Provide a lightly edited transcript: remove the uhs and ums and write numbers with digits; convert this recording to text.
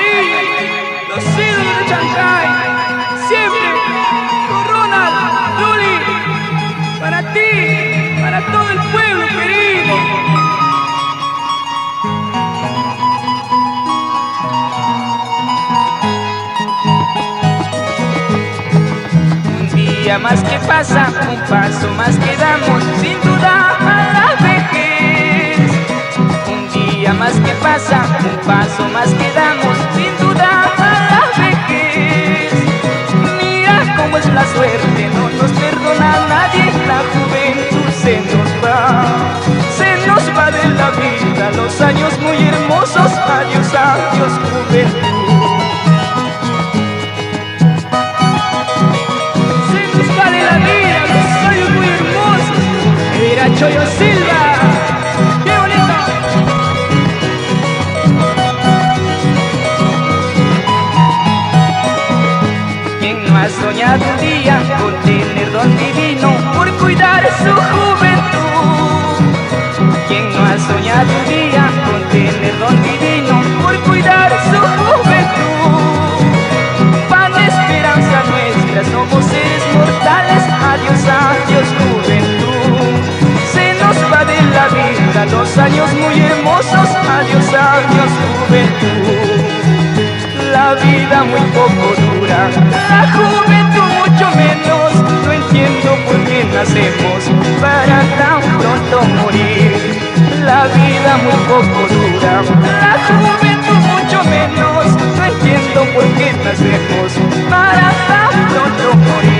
cariño, los ídolos de Chancay, siempre con Ronald, Luli, para ti, para todo el pueblo querido. Un día más que pasa, un paso más que damos, sin duda a la vejez. Un día más que pasa, un paso más que damos, sin duda a la vejez. Mira cómo es la suerte, no nos perdona nadie, la juventud se nos va de la vida, los años muy hermosos, adiós, adiós juventud. Choyo Silva, qué bonito. ¿Quién no ha soñado un día con tener don divino por cuidar su juventud? ¿Quién no ha soñado un día con tener don divino por cuidar su juventud? Pan de esperanza nuestra, somos seres mortales, adiós, adiós juventud. De la vida, los años muy hermosos, adiós, adiós juventud. La vida muy poco dura, la juventud mucho menos. No entiendo por qué nacemos para tan pronto morir. La vida muy poco dura, la juventud mucho menos. No entiendo por qué nacemos para tan pronto morir.